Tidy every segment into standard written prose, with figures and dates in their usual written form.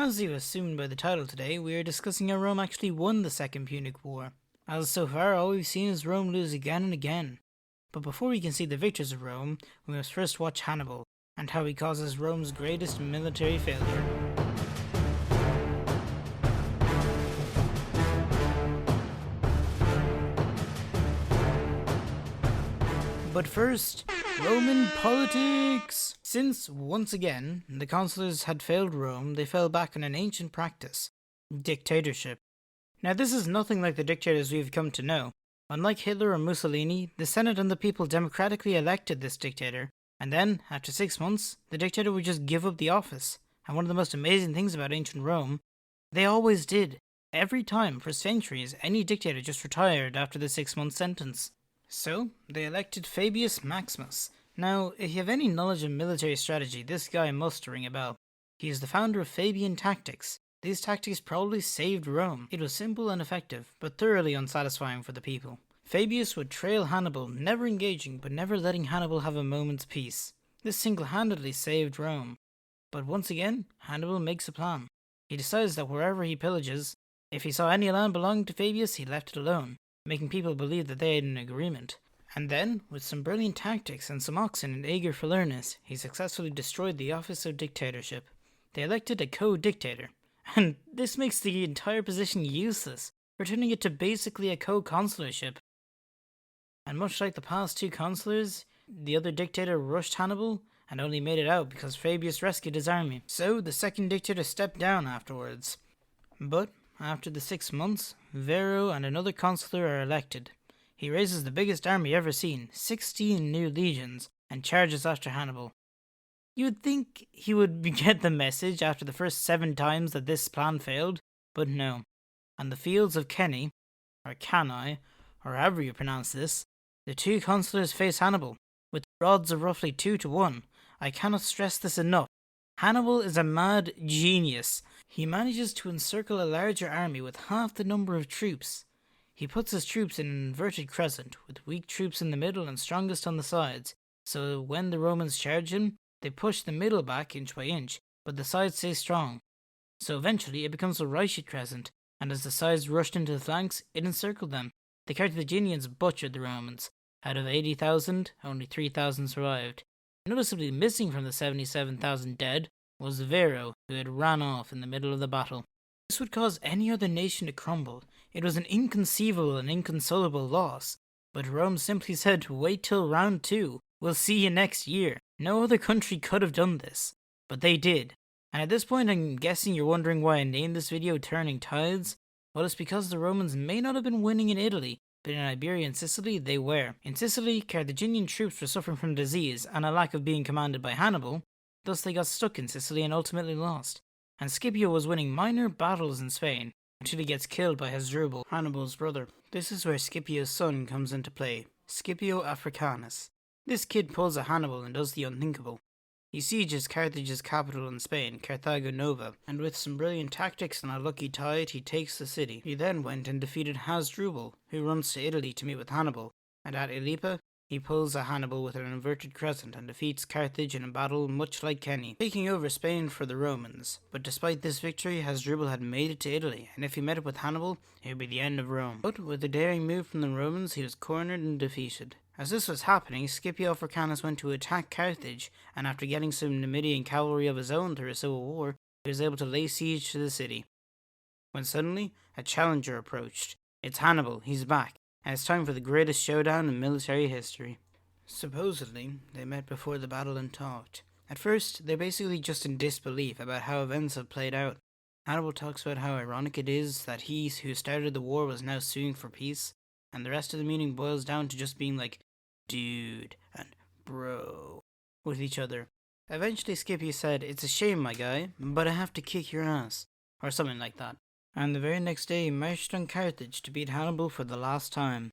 As you assumed by the title today, we are discussing how Rome actually won the Second Punic War, as so far all we've seen is Rome lose again and again. But before we can see the victors of Rome, we must first watch Hannibal, and how he causes Rome's greatest military failure. But first, Roman politics! Since, once again, the consulars had failed Rome, they fell back on an ancient practice: dictatorship. Now this is nothing like the dictators we've come to know. Unlike Hitler or Mussolini, the Senate and the people democratically elected this dictator, and then, after 6 months, the dictator would just give up the office. And one of the most amazing things about ancient Rome, they always did. Every time, for centuries, any dictator just retired after the 6-month sentence. So, they elected Fabius Maximus. Now, if you have any knowledge of military strategy, this guy must ring a bell. He is the founder of Fabian tactics. These tactics probably saved Rome. It was simple and effective, but thoroughly unsatisfying for the people. Fabius would trail Hannibal, never engaging, but never letting Hannibal have a moment's peace. This single-handedly saved Rome. But once again, Hannibal makes a plan. He decides that wherever he pillages, if he saw any land belonging to Fabius, he left it alone, making people believe that they had an agreement. And then, with some brilliant tactics and some oxen and eager for learners, he successfully destroyed the office of dictatorship. They elected a co-dictator, and this makes the entire position useless, returning it to basically a co-consularship. And much like the past two consulars, the other dictator rushed Hannibal, and only made it out because Fabius rescued his army. So the second dictator stepped down afterwards. But after the 6 months, Vero and another consular are elected. He raises the biggest army ever seen, 16 new legions, and charges after Hannibal. You would think he would get the message after the first 7 times that this plan failed, but no. On the fields of Cannae, or Cannae, or however you pronounce this, the two consulars face Hannibal, with odds of roughly 2 to 1. I cannot stress this enough. Hannibal is a mad genius. He manages to encircle a larger army with half the number of troops. He puts his troops in an inverted crescent, with weak troops in the middle and strongest on the sides, so when the Romans charge him, they push the middle back inch by inch, but the sides stay strong. So eventually it becomes a right crescent, and as the sides rushed into the flanks, it encircled them. The Carthaginians butchered the Romans. Out of 80,000, only 3,000 survived. Noticeably missing from the 77,000 dead was Vero, who had ran off in the middle of the battle. This would cause any other nation to crumble. It was an inconceivable and inconsolable loss. But Rome simply said, wait till round 2. We'll see you next year. No other country could have done this. But they did. And at this point I'm guessing you're wondering why I named this video Turning Tides? Well, it's because the Romans may not have been winning in Italy, but in Iberian and Sicily they were. In Sicily, Carthaginian troops were suffering from disease and a lack of being commanded by Hannibal, thus they got stuck in Sicily and ultimately lost. And Scipio was winning minor battles in Spain, until he gets killed by Hasdrubal, Hannibal's brother. This is where Scipio's son comes into play, Scipio Africanus. This kid pulls a Hannibal and does the unthinkable. He sieges Carthage's capital in Spain, Carthago Nova, and with some brilliant tactics and a lucky tide, he takes the city. He then went and defeated Hasdrubal, who runs to Italy to meet with Hannibal, and at Ilipa, he pulls a Hannibal with an inverted crescent and defeats Carthage in a battle much like Cannae, taking over Spain for the Romans. But despite this victory, Hasdrubal had made it to Italy, and if he met up with Hannibal, it would be the end of Rome. But with a daring move from the Romans, he was cornered and defeated. As this was happening, Scipio Africanus went to attack Carthage, and after getting some Numidian cavalry of his own through a civil war, he was able to lay siege to the city. When suddenly, a challenger approached. It's Hannibal, he's back, and it's time for the greatest showdown in military history. Supposedly, they met before the battle and talked. At first, they're basically just in disbelief about how events have played out. Hannibal talks about how ironic it is that he who started the war was now suing for peace, and the rest of the meeting boils down to just being like, dude and bro with each other. Eventually Scipio said, it's a shame my guy, but I have to kick your ass, or something like that. And the very next day he marched on Carthage to beat Hannibal for the last time.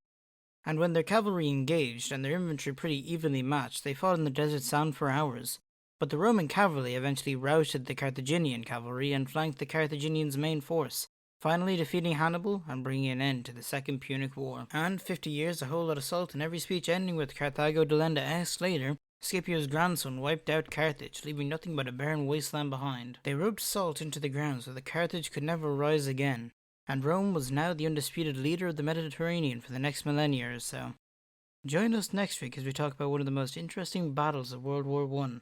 And when their cavalry engaged and their infantry pretty evenly matched, they fought in the desert sand for hours. But the Roman cavalry eventually routed the Carthaginian cavalry and flanked the Carthaginians' main force, finally defeating Hannibal and bringing an end to the Second Punic War. And 50 years, a whole lot of salt, and every speech ending with Carthago delenda est later, Scipio's grandson wiped out Carthage, leaving nothing but a barren wasteland behind. They rubbed salt into the ground so that Carthage could never rise again, and Rome was now the undisputed leader of the Mediterranean for the next millennia or so. Join us next week as we talk about one of the most interesting battles of World War I,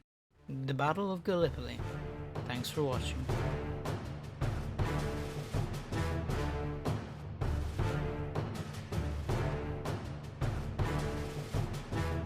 the Battle of Gallipoli. Thanks for watching.